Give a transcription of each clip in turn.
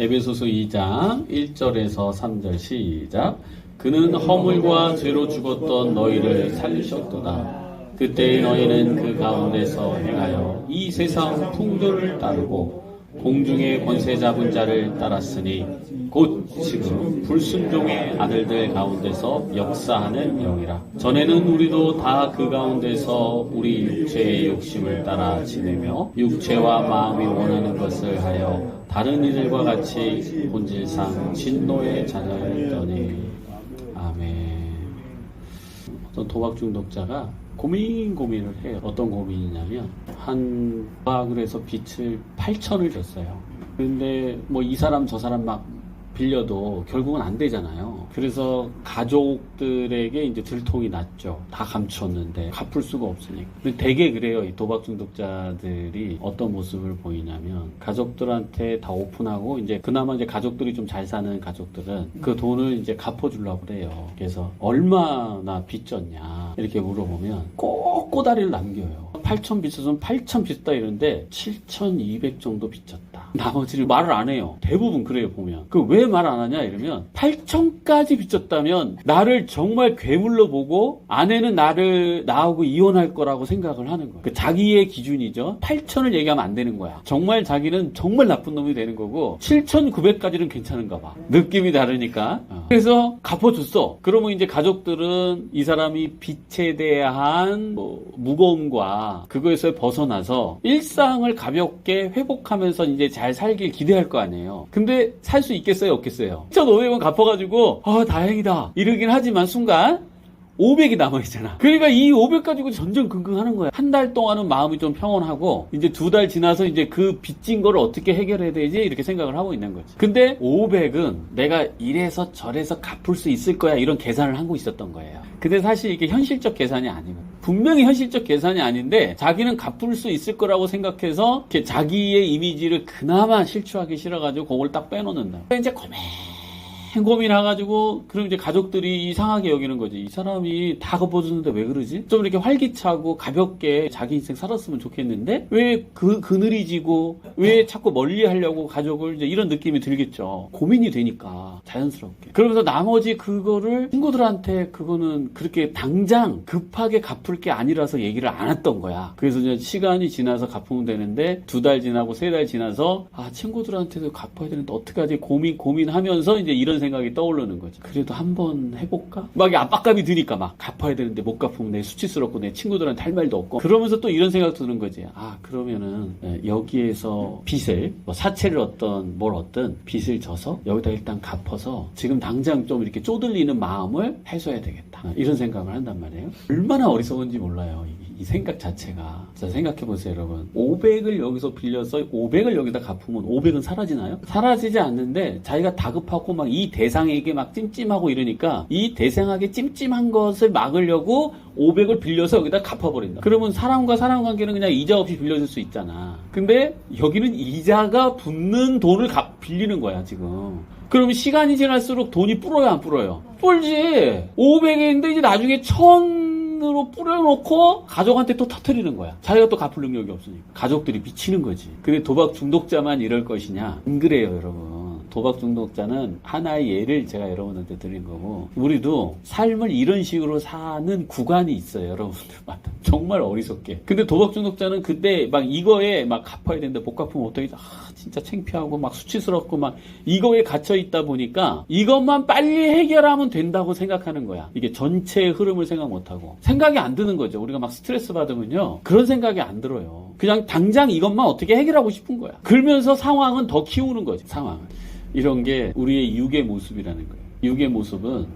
에베소서 2장 1절에서 3절 시작. 그는 허물과 죄로 죽었던 너희를 살리셨도다. 그때 너희는 그 가운데서 행하여 이 세상 풍조를 따르고 공중의 권세 잡은 자를 따랐으니 곧 지금 불순종의 아들들 가운데서 역사하는 영이라. 전에는 우리도 다 그 가운데서 우리 육체의 욕심을 따라 지내며 육체와 마음이 원하는 것을 하여 다른 이들과 같이 본질상 진노의 자녀였더니. 아멘. 어떤 도박 중독자가 고민을 해요. 어떤 고민이냐면 한 도박을 해서 빚을 8천을 줬어요. 근데 뭐 이 사람 저 사람 막 빌려도 결국은 안 되잖아요. 그래서 가족들에게 이제 들통이 났죠. 다 감추었는데 갚을 수가 없으니까. 근데 되게 그래요. 이 도박 중독자들이 어떤 모습을 보이냐면 가족들한테 다 오픈하고 이제 그나마 이제 가족들이 좀 잘 사는 가족들은 그 돈을 이제 갚아주려고 그래요. 그래서 얼마나 빚졌냐 이렇게 물어보면 꼭 꼬다리를 남겨요. 8천 빚었으면 8천 빚었다 이러는데 7,200 정도 빚졌다. 나머지를 말을 안 해요. 대부분 그래요 보면. 그 왜 말 안 하냐 이러면 8천까지 빚졌다면 나를 정말 괴물로 보고 아내는 나하고 이혼할 거라고 생각을 하는 거야. 그 자기의 기준이죠. 8천을 얘기하면 안 되는 거야. 정말 자기는 정말 나쁜 놈이 되는 거고 7,900까지는 괜찮은가 봐. 느낌이 다르니까. 그래서 갚아줬어. 그러면 이제 가족들은 이 사람이 빚에 대한 무거움과 그거에서 벗어나서 일상을 가볍게 회복하면서 이제 잘 살길 기대할 거 아니에요. 근데 살 수 있겠어요 없겠어요? 1,500원 갚아가지고 다행이다 이러긴 하지만 순간 500이 남아있잖아. 그러니까 이 500 가지고 전전긍긍하는 거야. 한 달 동안은 마음이 좀 평온하고 이제 2달 지나서 이제 그 빚진 거를 어떻게 해결해야 되지 이렇게 생각을 하고 있는 거지. 근데 500은 내가 이래서 저래서 갚을 수 있을 거야 이런 계산을 하고 있었던 거예요. 근데 사실 이게 현실적 계산이 아니거든. 분명히 현실적 계산이 아닌데 자기는 갚을 수 있을 거라고 생각해서 이렇게 자기의 이미지를 그나마 실추하기 싫어가지고 그걸 딱 빼놓는다. 이제 고민해가지고 그럼 이제 가족들이 이상하게 여기는 거지. 이 사람이 다 갚아주는데 왜 그러지? 좀 이렇게 활기차고 가볍게 자기 인생 살았으면 좋겠는데 왜 그늘이 지고 왜 자꾸 멀리 하려고 가족을 이제 이런 느낌이 들겠죠. 고민이 되니까 자연스럽게. 그러면서 나머지 그거를 친구들한테 그거는 그렇게 당장 급하게 갚을 게 아니라서 얘기를 안 했던 거야. 그래서 이제 시간이 지나서 갚으면 되는데 2달 지나고 3달 지나서 친구들한테도 갚아야 되는데 어떡하지 고민하면서 이제 이런 생각이 떠오르는 거죠. 그래도 한번 해볼까? 막 압박감이 드니까 막 갚아야 되는데 못 갚으면 내 수치스럽고 내 친구들한테 할 말도 없고 그러면서 또 이런 생각 드는 거지. 그러면은 여기에서 빚을 사채를 어떤 빚을 져서 여기다 일단 갚아서 지금 당장 좀 이렇게 쪼들리는 마음을 해소해야 되겠다. 이런 생각을 한단 말이에요. 얼마나 어리석은지 몰라요. 이 생각 자체가. 자, 생각해보세요, 여러분. 500을 여기서 빌려서 500을 여기다 갚으면 500은 사라지나요? 사라지지 않는데 자기가 다급하고 막 이 대상에게 막 찜찜하고 이러니까 이 대상에게 찜찜한 것을 막으려고 500을 빌려서 여기다 갚아버린다. 그러면 사람과 사람 관계는 그냥 이자 없이 빌려줄 수 있잖아. 근데 여기는 이자가 붙는 돈을 빌리는 거야, 지금. 그러면 시간이 지날수록 돈이 불어요, 안 불어요? 불지. 500인데 이제 나중에 1,000으로 뿌려놓고 가족한테 또 터뜨리는 거야. 자기가 또 갚을 능력이 없으니까. 가족들이 미치는 거지. 근데 도박 중독자만 이럴 것이냐? 안 그래요, 여러분. 도박 중독자는 하나의 예를 제가 여러분한테 드린 거고 우리도 삶을 이런 식으로 사는 구간이 있어요, 여러분들마다. 정말 어리석게. 근데 도박 중독자는 그때 막 이거에 막 갚아야 되는데 못 갚으면 어떡하지? 진짜 창피하고 막 수치스럽고 막 이거에 갇혀 있다 보니까 이것만 빨리 해결하면 된다고 생각하는 거야. 이게 전체의 흐름을 생각 못하고 생각이 안 드는 거죠. 우리가 막 스트레스 받으면요 그런 생각이 안 들어요. 그냥 당장 이것만 어떻게 해결하고 싶은 거야. 그러면서 상황은 더 키우는 거지. 상황을. 이런 게 우리의 육의 모습이라는 거예요. 육의 모습은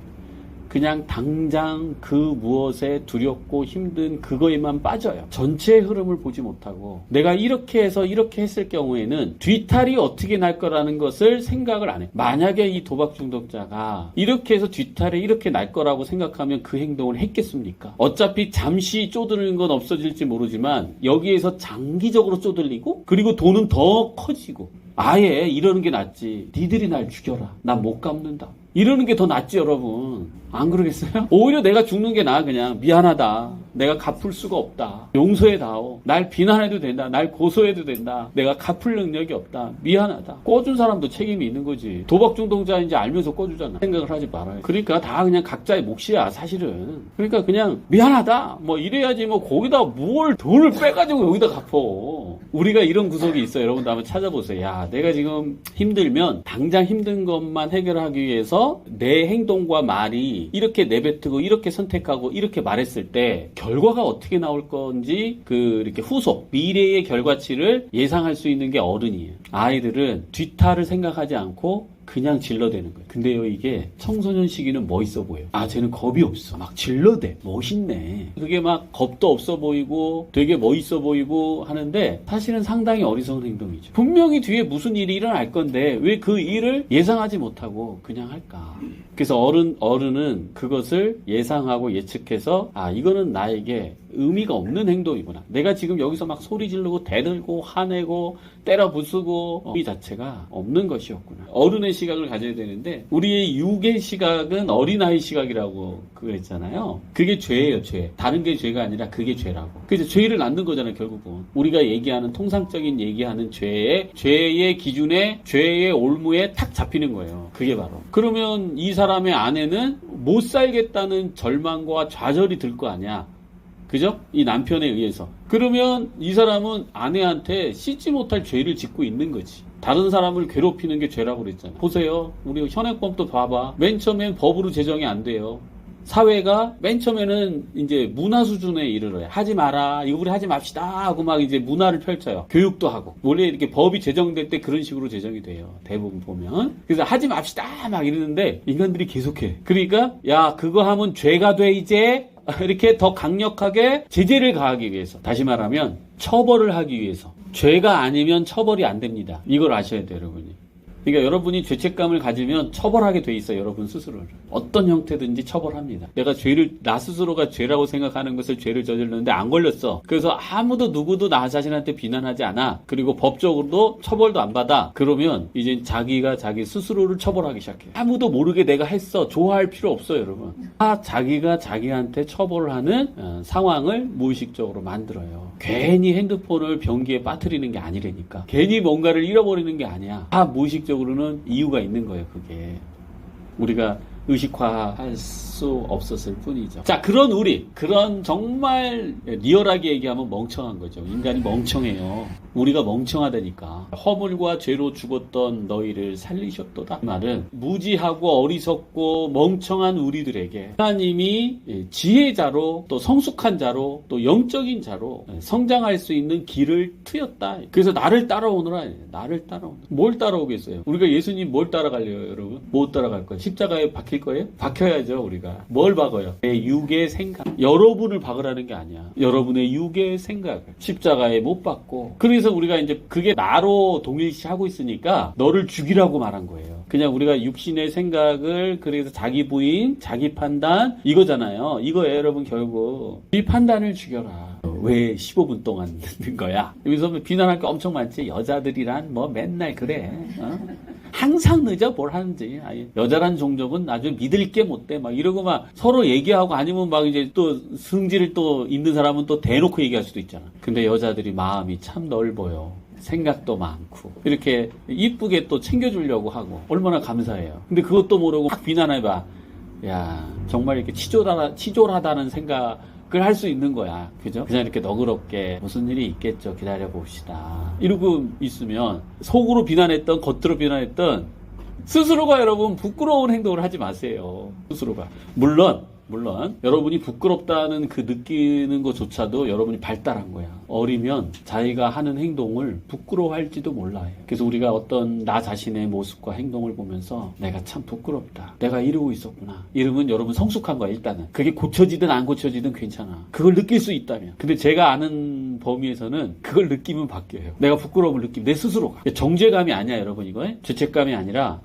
그냥 당장 그 무엇에 두렵고 힘든 그거에만 빠져요. 전체의 흐름을 보지 못하고 내가 이렇게 해서 이렇게 했을 경우에는 뒤탈이 어떻게 날 거라는 것을 생각을 안 해. 만약에 이 도박 중독자가 이렇게 해서 뒤탈이 이렇게 날 거라고 생각하면 그 행동을 했겠습니까? 어차피 잠시 쪼드는 건 없어질지 모르지만 여기에서 장기적으로 쪼들리고 그리고 돈은 더 커지고 아예 이러는 게 낫지. 니들이 날 죽여라. 난 못 갚는다. 이러는 게 더 낫지 여러분. 안 그러겠어요? 오히려 내가 죽는 게 나아. 그냥 미안하다. 내가 갚을 수가 없다. 용서해다오. 날 비난해도 된다. 날 고소해도 된다. 내가 갚을 능력이 없다. 미안하다. 꺼준 사람도 책임이 있는 거지. 도박 중독자인지 알면서 꺼주잖아. 생각을 하지 말아요. 그러니까 다 그냥 각자의 몫이야 사실은. 그러니까 그냥 미안하다. 뭐 이래야지 뭐 거기다 뭘 돈을 빼가지고 여기다 갚어. 우리가 이런 구석이 있어요. 여러분도 한번 찾아보세요. 야, 내가 지금 힘들면 당장 힘든 것만 해결하기 위해서 내 행동과 말이 이렇게 내뱉고 이렇게 선택하고 이렇게 말했을 때 결과가 어떻게 나올 건지 이렇게 후속 미래의 결과치를 예상할 수 있는 게 어른이에요. 아이들은 뒤탈을 생각하지 않고 그냥 질러대는 거예요. 근데요, 이게 청소년 시기는 멋있어 보여요. 아, 쟤는 겁이 없어. 막 질러대. 멋있네. 그게 막 겁도 없어 보이고 되게 멋있어 보이고 하는데 사실은 상당히 어리석은 행동이죠. 분명히 뒤에 무슨 일이 일어날 건데 왜 그 일을 예상하지 못하고 그냥 할까? 그래서 어른은 그것을 예상하고 예측해서 아, 이거는 나에게 의미가 없는 행동이구나. 내가 지금 여기서 막 소리 지르고 대들고 화내고 때려 부수고 이 자체가 없는 것이었구나. 어른의 시각을 가져야 되는데 우리의 육의 시각은 어린아이 시각이라고 그랬잖아요. 그게 죄예요, 죄. 다른 게 죄가 아니라 그게 죄라고. 그래서 죄를 낳는 거잖아요, 결국은. 우리가 얘기하는 통상적인 얘기하는 죄의 기준에 죄의 올무에 탁 잡히는 거예요. 그게 바로. 그러면 이 사람의 아내는 못 살겠다는 절망과 좌절이 들 거 아니야. 그죠? 이 남편에 의해서. 그러면 이 사람은 아내한테 씻지 못할 죄를 짓고 있는 거지. 다른 사람을 괴롭히는 게 죄라고 그랬잖아요. 보세요. 우리 현행법도 봐봐. 맨 처음엔 법으로 제정이 안 돼요. 사회가 맨 처음에는 이제 문화 수준에 이르러요. 하지 마라. 이거 우리 하지 맙시다. 하고 막 이제 문화를 펼쳐요. 교육도 하고. 원래 이렇게 법이 제정될 때 그런 식으로 제정이 돼요. 대부분 보면. 그래서 하지 맙시다. 막 이러는데 인간들이 계속해. 그러니까 야, 그거 하면 죄가 돼 이제. 이렇게 더 강력하게 제재를 가하기 위해서. 다시 말하면 처벌을 하기 위해서. 죄가 아니면 처벌이 안 됩니다. 이걸 아셔야 돼요, 여러분이. 그러니까 여러분이 죄책감을 가지면 처벌하게 돼 있어요. 여러분 스스로를. 어떤 형태든지 처벌합니다. 내가 나 스스로가 죄라고 생각하는 것을 죄를 저질렀는데 안 걸렸어. 그래서 아무도 누구도 나 자신한테 비난하지 않아. 그리고 법적으로도 처벌도 안 받아. 그러면 이제 자기가 자기 스스로를 처벌하기 시작해. 아무도 모르게 내가 했어. 좋아할 필요 없어요, 여러분. 자기가 자기한테 처벌을 하는 상황을 무의식적으로 만들어요. 괜히 핸드폰을 변기에 빠뜨리는 게 아니라니까. 괜히 뭔가를 잃어버리는 게 아니야. 무의식적으로는 이유가 있는 거예요, 그게. 우리가 의식화할 수 없었을 뿐이죠. 자, 그런 정말 리얼하게 얘기하면 멍청한 거죠. 인간이 멍청해요. 우리가 멍청하다니까. 허물과 죄로 죽었던 너희를 살리셨도다. 그 말은 무지하고 어리석고 멍청한 우리들에게 하나님이 지혜자로 또 성숙한 자로 또 영적인 자로 성장할 수 있는 길을 트였다. 그래서 나를 따라오너라. 나를 따라오너라. 뭘 따라오겠어요? 우리가 예수님 뭘 따라갈래요, 여러분? 못 따라갈 거예요. 십자가에 박힐 거예요? 박혀야죠, 우리가. 뭘 박아요? 내 육의 생각. 여러분을 박으라는 게 아니야. 여러분의 육의 생각을 십자가에 못 박고. 그래서 우리가 이제 그게 나로 동일시하고 있으니까 너를 죽이라고 말한 거예요. 그냥 우리가 육신의 생각을 그래서 자기 부인, 자기 판단 이거잖아요. 이거예요, 여러분. 결국 이 판단을 죽여라. 왜 15분 동안 듣는 거야? 여기서 비난할 게 엄청 많지. 여자들이란 뭐 맨날 그래. 항상 늦어 뭘 하는지. 여자란 종족은 아주 믿을 게 못 돼. 막 이러고 막 서로 얘기하고 아니면 막 이제 또 성질을 또 있는 사람은 또 대놓고 얘기할 수도 있잖아. 근데 여자들이 마음이 참 넓어요. 생각도 많고 이렇게 이쁘게 또 챙겨주려고 하고 얼마나 감사해요. 근데 그것도 모르고 막 비난해봐. 야, 정말 이렇게 치졸하다는 생각을 할 수 있는 거야. 그죠? 그냥 이렇게 너그럽게 무슨 일이 있겠죠. 기다려 봅시다. 이러고 있으면 속으로 비난했던 겉으로 비난했던 스스로가 여러분 부끄러운 행동을 하지 마세요. 스스로가. 물론 여러분이 부끄럽다는 그 느끼는 것조차도 여러분이 발달한 거야. 어리면 자기가 하는 행동을 부끄러워할지도 몰라요. 그래서 우리가 어떤 나 자신의 모습과 행동을 보면서 내가 참 부끄럽다. 내가 이러고 있었구나. 이러면 여러분 성숙한 거야, 일단은. 그게 고쳐지든 안 고쳐지든 괜찮아. 그걸 느낄 수 있다면. 근데 제가 아는 범위에서는 그걸 느끼면 바뀌어요. 내가 부끄러움을 느끼면 내 스스로가. 정죄감이 아니야, 여러분. 이거 죄책감이 아니라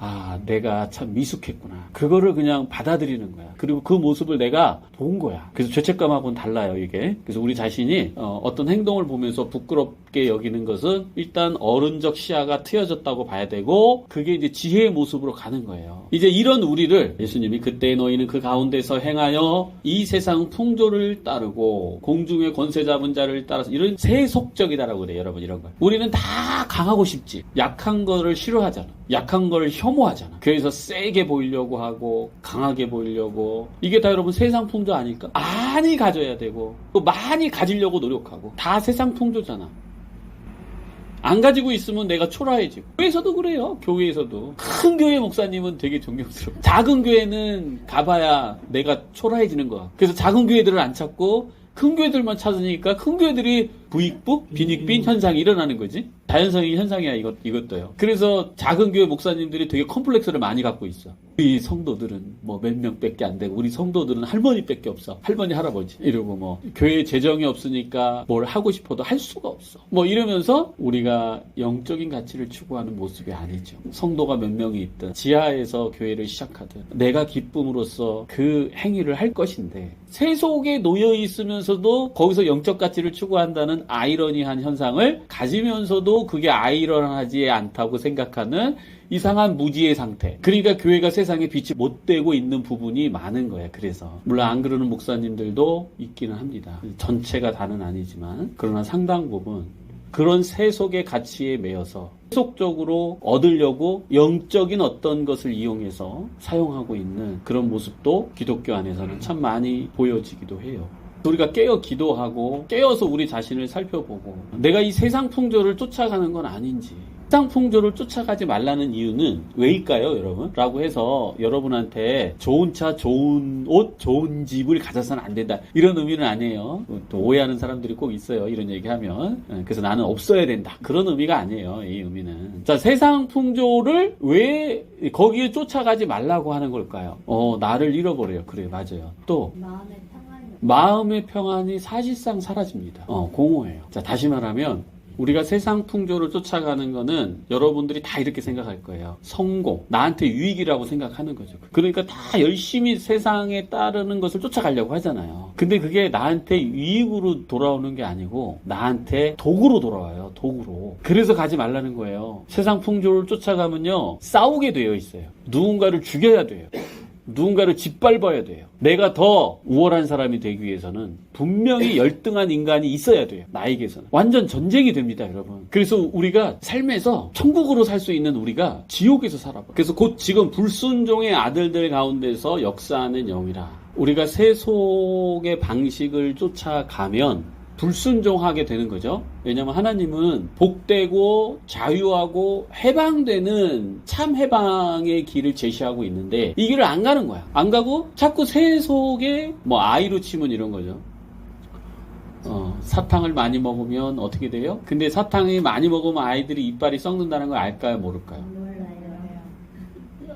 내가 참 미숙했구나. 그거를 그냥 받아들이는 거야. 그리고 그 모습을 내가 본 거야. 그래서 죄책감하고는 달라요, 이게. 그래서 우리 자신이 어떤 행동을 보면서 부끄럽다 깊게 여기는 것은 일단 어른적 시야가 트여졌다고 봐야 되고, 그게 이제 지혜의 모습으로 가는 거예요. 이제 이런 우리를 예수님이 그때 너희는 그 가운데서 행하여 이 세상 풍조를 따르고 공중의 권세 잡은 자를 따라서, 이런 세속적이다라고 그래요. 여러분, 이런 걸 우리는 다 강하고 싶지, 약한 거를 싫어하잖아. 약한 걸 혐오하잖아. 그래서 세게 보이려고 하고 강하게 보이려고. 이게 다 여러분 세상 풍조 아닐까? 많이 가져야 되고 또 많이 가지려고 노력하고, 다 세상 풍조잖아. 안 가지고 있으면 내가 초라해지고. 교회에서도 그래요. 교회에서도 큰 교회 목사님은 되게 존경스러워. 작은 교회는 가봐야 내가 초라해지는 거야. 그래서 작은 교회들을 안 찾고 큰 교회들만 찾으니까 큰 교회들이 부익부, 빈익빈 현상이 일어나는 거지. 자연성의 현상이야, 이것도요. 그래서 작은 교회 목사님들이 되게 컴플렉스를 많이 갖고 있어. 우리 성도들은 뭐 몇 명밖에 안 되고, 우리 성도들은 할머니밖에 없어. 할머니, 할아버지. 이러고 뭐, 교회 재정이 없으니까 뭘 하고 싶어도 할 수가 없어. 뭐 이러면서 우리가 영적인 가치를 추구하는 모습이 아니죠. 성도가 몇 명이 있든, 지하에서 교회를 시작하든, 내가 기쁨으로써 그 행위를 할 것인데, 세속에 놓여 있으면서도 거기서 영적 가치를 추구한다는 아이러니한 현상을 가지면서도 그게 아이러니하지 않다고 생각하는 이상한 무지의 상태. 그러니까 교회가 세상에 빛이 못 되고 있는 부분이 많은 거예요. 그래서 물론 안 그러는 목사님들도 있기는 합니다. 전체가 다는 아니지만, 그러나 상당 부분 그런 세속의 가치에 매여서 세속적으로 얻으려고 영적인 어떤 것을 이용해서 사용하고 있는 그런 모습도 기독교 안에서는 참 많이 보여지기도 해요. 우리가 깨어 기도하고 깨어서 우리 자신을 살펴보고, 내가 이 세상 풍조를 쫓아가는 건 아닌지, 세상 풍조를 쫓아가지 말라는 이유는 왜일까요, 여러분? 라고 해서 여러분한테 좋은 차, 좋은 옷, 좋은 집을 가져서는 안 된다, 이런 의미는 아니에요. 또 오해하는 사람들이 꼭 있어요, 이런 얘기하면. 그래서 나는 없어야 된다, 그런 의미가 아니에요, 이 의미는. 자, 세상 풍조를 왜 거기에 쫓아가지 말라고 하는 걸까요? 나를 잃어버려요. 그래, 맞아요. 또 마음의 평안이 사실상 사라집니다. 공허해요. 자, 다시 말하면 우리가 세상 풍조를 쫓아가는 거는 여러분들이 다 이렇게 생각할 거예요. 성공, 나한테 유익이라고 생각하는 거죠. 그러니까 다 열심히 세상에 따르는 것을 쫓아가려고 하잖아요. 근데 그게 나한테 유익으로 돌아오는 게 아니고 나한테 도구로 돌아와요. 도구로. 그래서 가지 말라는 거예요. 세상 풍조를 쫓아가면요, 싸우게 되어 있어요. 누군가를 죽여야 돼요. 누군가를 짓밟아야 돼요. 내가 더 우월한 사람이 되기 위해서는 분명히 열등한 인간이 있어야 돼요. 나에게서는. 완전 전쟁이 됩니다, 여러분. 그래서 우리가 삶에서 천국으로 살 수 있는 우리가 지옥에서 살아봐. 그래서 곧 지금 불순종의 아들들 가운데서 역사하는 영이라. 우리가 세속의 방식을 쫓아가면 불순종하게 되는 거죠. 왜냐하면 하나님은 복되고 자유하고 해방되는 참 해방의 길을 제시하고 있는데 이 길을 안 가는 거야. 안 가고 자꾸 세속에, 뭐 아이로 치면 이런 거죠. 사탕을 많이 먹으면 어떻게 돼요? 근데 사탕이 많이 먹으면 아이들이 이빨이 썩는다는 걸 알까요, 모를까요?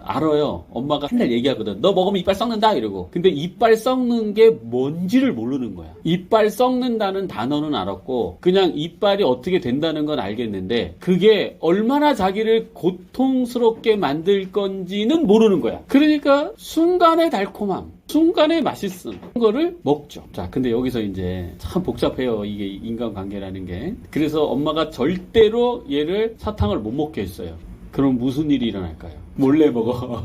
알아요. 엄마가 맨날 얘기하거든. 너 먹으면 이빨 썩는다, 이러고. 근데 이빨 썩는 게 뭔지를 모르는 거야. 이빨 썩는다는 단어는 알았고 그냥 이빨이 어떻게 된다는 건 알겠는데 그게 얼마나 자기를 고통스럽게 만들 건지는 모르는 거야. 그러니까 순간의 달콤함, 순간의 맛있음, 거를 먹죠. 자, 근데 여기서 이제 참 복잡해요, 이게 인간관계라는 게. 그래서 엄마가 절대로 얘를 사탕을 못 먹게 했어요. 그럼 무슨 일이 일어날까요? 몰래 먹어.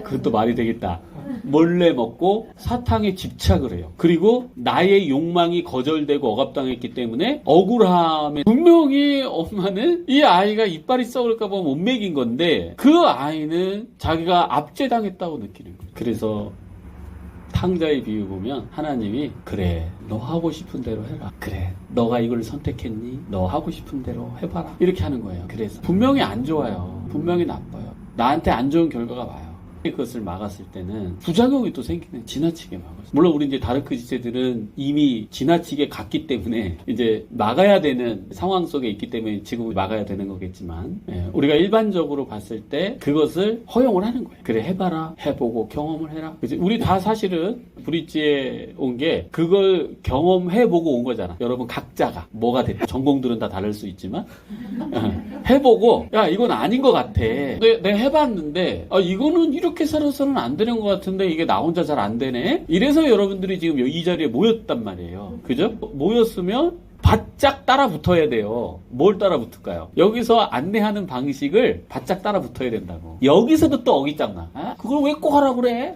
그것도 말이 되겠다. 몰래 먹고 사탕에 집착을 해요. 그리고 나의 욕망이 거절되고 억압당했기 때문에 억울함에, 분명히 엄마는 이 아이가 이빨이 썩을까 봐 못 먹인 건데 그 아이는 자기가 압제당했다고 느끼는 거예요. 그래서 탕자의 비유 보면 하나님이, 그래, 너 하고 싶은 대로 해라. 그래, 너가 이걸 선택했니? 너 하고 싶은 대로 해봐라. 이렇게 하는 거예요. 그래서 분명히 안 좋아요. 분명히 나빠요. 나한테 안 좋은 결과가 와요. 그것을 막았을 때는 부작용이 또 생기는, 지나치게 막았어요. 물론 우리 이제 다르크 지체들은 이미 지나치게 갔기 때문에 이제 막아야 되는 상황 속에 있기 때문에 지금 막아야 되는 거겠지만, 우리가 일반적으로 봤을 때 그것을 허용을 하는 거예요. 그래, 해봐라, 해보고 경험을 해라. 그치? 우리 다 사실은 브릿지에 온 게 그걸 경험해보고 온 거잖아. 여러분 각자가 뭐가 됐든, 전공들은 다 다를 수 있지만 해보고, 야, 이건 아닌 것 같아. 내가 해봤는데 이거는 이렇게 살아서는 안 되는 것 같은데 이게 나 혼자 잘 안 되네. 이래서 여러분들이 지금 이 자리에 모였단 말이에요. 그죠? 모였으면 바짝 따라 붙어야 돼요. 뭘 따라 붙을까요? 여기서 안내하는 방식을 바짝 따라 붙어야 된다고. 여기서도 또 어깃장나. 아? 그걸 왜 꼭 하라고 그래?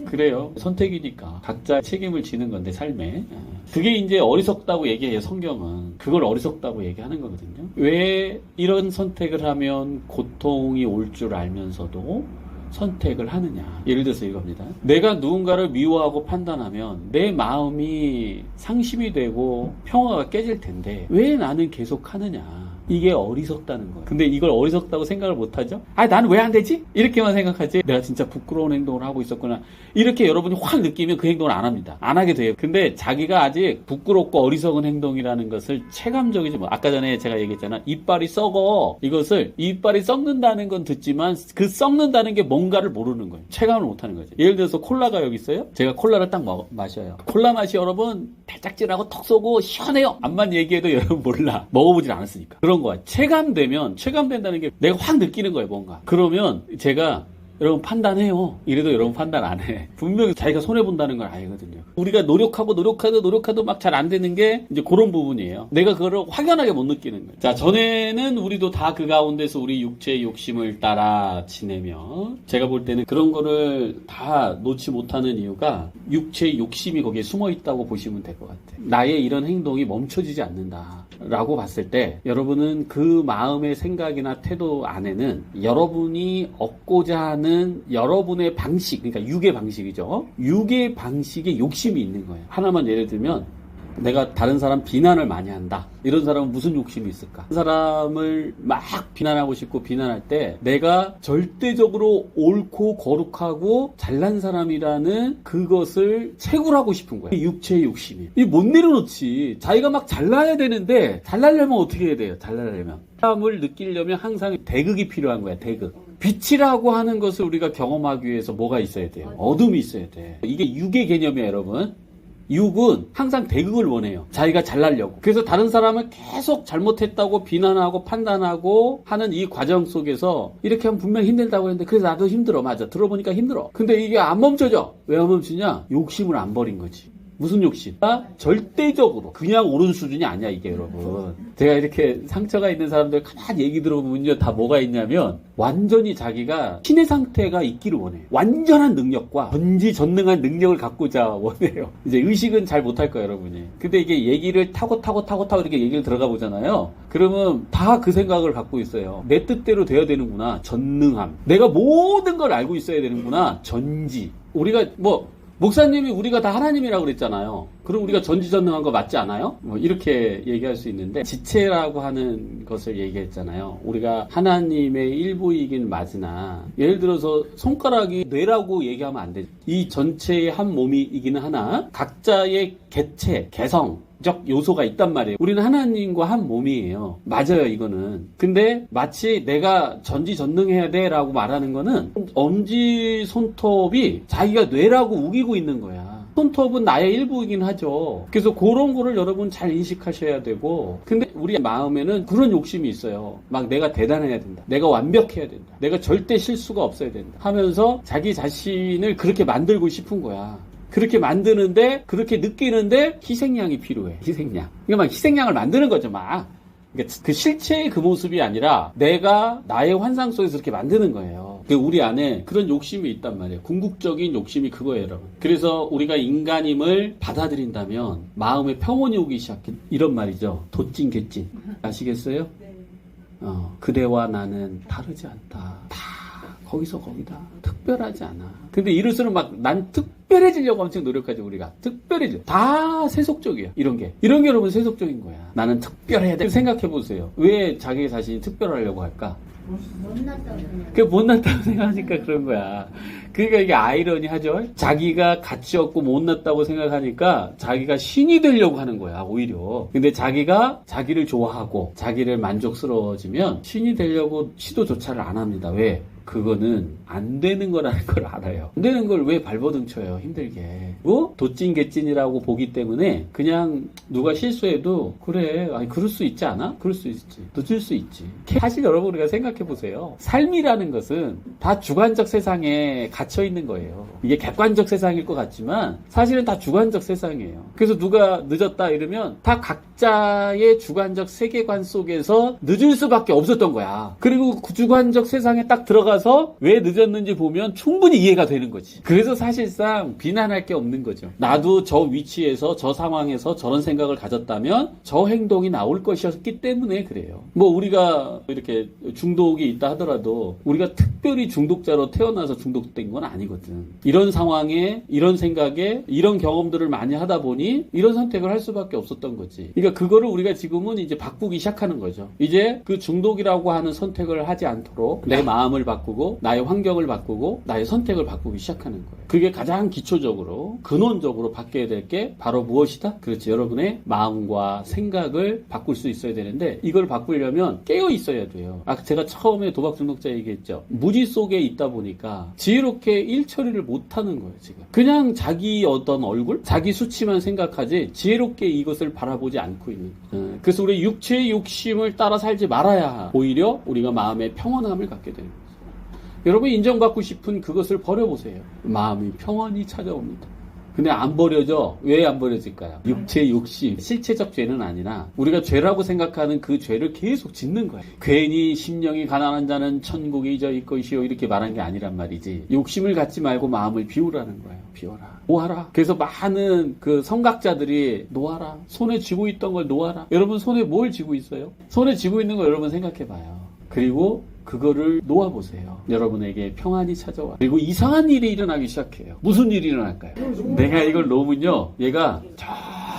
그래요. 선택이니까. 각자 책임을 지는 건데, 삶에. 그게 이제 어리석다고 얘기해요, 성경은. 그걸 어리석다고 얘기하는 거거든요. 왜 이런 선택을 하면 고통이 올 줄 알면서도 선택을 하느냐. 예를 들어서 이겁니다. 내가 누군가를 미워하고 판단하면 내 마음이 상심이 되고 평화가 깨질 텐데 왜 나는 계속 하느냐. 이게 어리석다는 거예요. 근데 이걸 어리석다고 생각을 못하죠? 아, 나는 왜 안 되지? 이렇게만 생각하지. 내가 진짜 부끄러운 행동을 하고 있었구나. 이렇게 여러분이 확 느끼면 그 행동을 안 합니다. 안 하게 돼요. 근데 자기가 아직 부끄럽고 어리석은 행동이라는 것을 체감적이지 뭐. 아까 전에 제가 얘기했잖아. 이빨이 썩어. 이것을 이빨이 썩는다는 건 듣지만 그 썩는다는 게 뭔가를 모르는 거예요. 체감을 못하는 거죠. 예를 들어서 콜라가 여기 있어요. 제가 콜라를 딱 마셔요. 콜라 맛이 여러분 달짝지근하고 턱 쏘고 시원해요. 암만 얘기해도 여러분 몰라. 먹어보질 않았으니까. 그런 거야. 체감된다는 게 내가 확 느끼는 거예요, 뭔가. 그러면 제가 여러분 판단해요. 이래도 여러분 판단 안 해. 분명히 자기가 손해본다는 걸 알거든요. 우리가 노력하도 막 잘 안 되는 게 이제 그런 부분이에요. 내가 그거를 확연하게 못 느끼는 거예요. 자, 전에는 우리도 다 그 가운데서 우리 육체의 욕심을 따라 지내며 제가 볼 때는 그런 거를 다 놓지 못하는 이유가 육체의 욕심이 거기에 숨어 있다고 보시면 될 것 같아요. 나의 이런 행동이 멈춰지지 않는다. 라고 봤을 때 여러분은 그 마음의 생각이나 태도 안에는 여러분이 얻고자 하는 여러분의 방식, 그러니까 육의 방식이죠. 육의 방식에 욕심이 있는 거예요. 하나만 예를 들면 내가 다른 사람 비난을 많이 한다. 이런 사람은 무슨 욕심이 있을까? 그 사람을 막 비난하고 싶고 비난할 때 내가 절대적으로 옳고 거룩하고 잘난 사람이라는 그것을 채굴하고 싶은 거야. 육체의 욕심이. 이 못 내려놓지. 자기가 막 잘나야 되는데 잘나려면 어떻게 해야 돼요? 잘나려면. 사람을 느끼려면 항상 대극이 필요한 거야. 대극. 빛이라고 하는 것을 우리가 경험하기 위해서 뭐가 있어야 돼요? 어둠이 있어야 돼. 이게 육의 개념이에요, 여러분. 육은 항상 대극을 원해요. 자기가 잘나려고. 그래서 다른 사람을 계속 잘못했다고 비난하고 판단하고 하는 이 과정 속에서 이렇게 하면 분명히 힘들다고 했는데 그래서 나도 힘들어. 맞아. 들어보니까 힘들어. 근데 이게 안 멈춰져. 왜 안 멈추냐? 욕심을 안 버린 거지. 무슨 욕심? 절대적으로 그냥 옳은 수준이 아니야 이게 여러분. 제가 이렇게 상처가 있는 사람들 가만히 얘기 들어보면요 다 뭐가 있냐면 완전히 자기가 신의 상태가 있기를 원해요. 완전한 능력과 전지전능한 능력을 갖고자 원해요. 이제 의식은 잘 못할 거예요 여러분이. 근데 이게 얘기를 타고 이렇게 얘기를 들어가 보잖아요. 그러면 다 그 생각을 갖고 있어요. 내 뜻대로 돼야 되는구나. 전능함. 내가 모든 걸 알고 있어야 되는구나. 전지. 우리가 목사님이 우리가 다 하나님이라고 그랬잖아요. 그럼 우리가 전지전능한 거 맞지 않아요? 이렇게 얘기할 수 있는데 지체라고 하는 것을 얘기했잖아요. 우리가 하나님의 일부이긴 맞으나 예를 들어서 손가락이 뇌라고 얘기하면 안 되죠. 이 전체의 한 몸이기는 하나 각자의 개체, 개성적 요소가 있단 말이에요. 우리는 하나님과 한 몸이에요. 맞아요, 이거는. 근데 마치 내가 전지전능해야 돼 라고 말하는 거는 엄지손톱이 자기가 뇌라고 우기고 있는 거야. 손톱은 나의 일부이긴 하죠. 그래서 그런 거를 여러분 잘 인식하셔야 되고 근데 우리 마음에는 그런 욕심이 있어요. 막 내가 대단해야 된다. 내가 완벽해야 된다. 내가 절대 실수가 없어야 된다. 하면서 자기 자신을 그렇게 만들고 싶은 거야. 그렇게 만드는데 그렇게 느끼는데 희생양이 필요해. 희생양. 이거 막 희생양을 만드는 거죠 막. 그러니까 그 실체의 그 모습이 아니라 내가 나의 환상 속에서 그렇게 만드는 거예요. 우리 안에 그런 욕심이 있단 말이에요. 궁극적인 욕심이 그거예요, 여러분. 그래서 우리가 인간임을 받아들인다면 마음에 평온이 오기 시작해. 이런 말이죠. 도찐 개찐. 아시겠어요? 네. 그대와 나는 다르지 않다. 다 거기서 거기다. 특별하지 않아. 근데 이럴수록 막 난 특별해지려고 엄청 노력하죠, 우리가. 특별해져. 다 세속적이야, 이런 게. 이런 게 여러분 세속적인 거야. 나는 특별해야 돼. 생각해보세요. 왜 자기 자신이 특별하려고 할까? 못났다고 생각. 그게 못났다고 생각하니까 그런 거야. 그러니까 이게 아이러니하죠. 자기가 가치 없고 못났다고 생각하니까 자기가 신이 되려고 하는 거야, 오히려. 근데 자기가 자기를 좋아하고 자기를 만족스러워지면 신이 되려고 시도조차를 안 합니다. 왜? 그거는 안 되는 거라는 걸 알아요. 안 되는 걸 왜 발버둥 쳐요? 힘들게. 뭐 도찐 개찐이라고 보기 때문에 그냥 누가 실수해도 그래, 아니 그럴 수 있지 않아? 그럴 수 있지. 늦을 수 있지. 사실 여러분 우리가 생각해 보세요. 삶이라는 것은 다 주관적 세상에 갇혀 있는 거예요. 이게 객관적 세상일 것 같지만 사실은 다 주관적 세상이에요. 그래서 누가 늦었다 이러면 다 각자의 주관적 세계관 속에서 늦을 수밖에 없었던 거야. 그리고 그 주관적 세상에 딱 들어가서 왜 늦었는지 보면 충분히 이해가 되는 거지. 그래서 사실상 비난할 게 없는 거죠. 나도 저 위치에서 저 상황에서 저런 생각을 가졌다면 저 행동이 나올 것이었기 때문에 그래요. 뭐 우리가 이렇게 중독이 있다 하더라도 우리가 특별히 중독자로 태어나서 중독된 건 아니거든. 이런 상황에 이런 생각에 이런 경험들을 많이 하다 보니 이런 선택을 할 수밖에 없었던 거지. 그러니까 그거를 우리가 지금은 이제 바꾸기 시작하는 거죠. 이제 그 중독이라고 하는 선택을 하지 않도록 내 마음을 바꾸고 나의 환경을 바꾸고 나의 선택을 바꾸기 시작하는 거예요. 그게 가장 기초적으로 근원적으로 바뀌어야 될 게 바로 무엇이다? 그렇지. 여러분의 마음과 생각을 바꿀 수 있어야 되는데 이걸 바꾸려면 깨어 있어야 돼요. 제가 처음에 도박 중독자 얘기했죠. 무지 속에 있다 보니까 지혜롭게 일 처리를 못하는 거예요. 지금 그냥 자기 어떤 얼굴, 자기 수치만 생각하지 지혜롭게 이것을 바라보지 않고 있는 거예요. 그래서 우리 육체의 욕심을 따라 살지 말아야 오히려 우리가 마음의 평온함을 갖게 되는 거예요. 여러분 인정받고 싶은 그것을 버려보세요. 마음이 평온히 찾아옵니다. 근데 안 버려져. 왜 안 버려질까요? 육체의 욕심, 실체적 죄는 아니라 우리가 죄라고 생각하는 그 죄를 계속 짓는 거예요. 괜히 심령이 가난한 자는 천국에 이저일 것이요 이렇게 말한 게 아니란 말이지. 욕심을 갖지 말고 마음을 비우라는 거예요. 비워라. 놓아라. 그래서 많은 그 성각자들이 놓아라. 손에 쥐고 있던 걸 놓아라. 여러분 손에 뭘 쥐고 있어요? 손에 쥐고 있는 거 여러분 생각해봐요. 그리고 그거를 놓아보세요. 여러분에게 평안이 찾아와. 그리고 이상한 일이 일어나기 시작해요. 무슨 일이 일어날까요? 내가 이걸 놓으면요. 얘가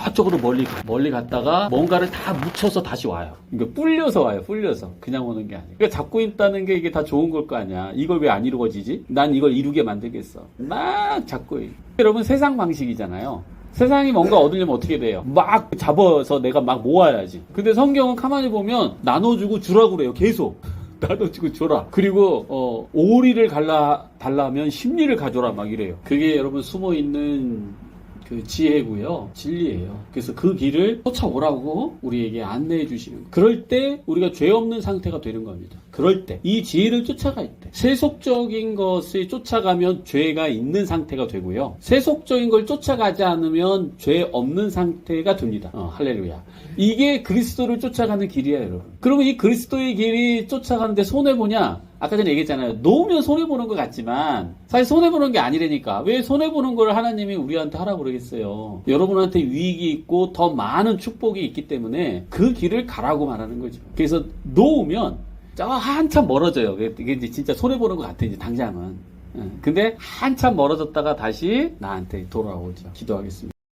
저쪽으로 멀리 갔다가 뭔가를 다 묻혀서 다시 와요. 그러니까 뿔려서 와요. 뿔려서. 그냥 오는 게 아니에요. 그러니까 잡고 있다는 게 이게 다 좋은 걸 거 아니야. 이걸 왜 안 이루어지지? 난 이걸 이루게 만들겠어. 막 잡고 있어요. 여러분 세상 방식이잖아요. 세상이 뭔가 얻으려면 어떻게 돼요? 막 잡아서 내가 막 모아야지. 근데 성경은 가만히 보면 나눠주고 주라고 그래요. 계속. 나눠주고 줘라. 그리고 오리를 달라면 십리를 가져라 막 이래요. 그게 여러분 숨어있는 그 지혜고요. 진리예요. 그래서 그 길을 쫓아오라고 우리에게 안내해 주시는 거예요. 그럴 때 우리가 죄 없는 상태가 되는 겁니다. 그럴 때 이 지혜를 쫓아갈 때 세속적인 것을 쫓아가면 죄가 있는 상태가 되고요. 세속적인 걸 쫓아가지 않으면 죄 없는 상태가 됩니다. 할렐루야. 이게 그리스도를 쫓아가는 길이에요, 여러분. 그러면 이 그리스도의 길이 쫓아가는데 손해보냐? 아까 전에 얘기했잖아요. 놓으면 손해보는 것 같지만 사실 손해보는 게 아니라니까. 왜 손해보는 걸 하나님이 우리한테 하라고 그러겠어요. 여러분한테 유익이 있고 더 많은 축복이 있기 때문에 그 길을 가라고 말하는 거죠. 그래서 놓으면 한참 멀어져요. 이게 이제 진짜 손해보는 것 같아, 이제 당장은. 근데 한참 멀어졌다가 다시 나한테 돌아오죠. 기도하겠습니다.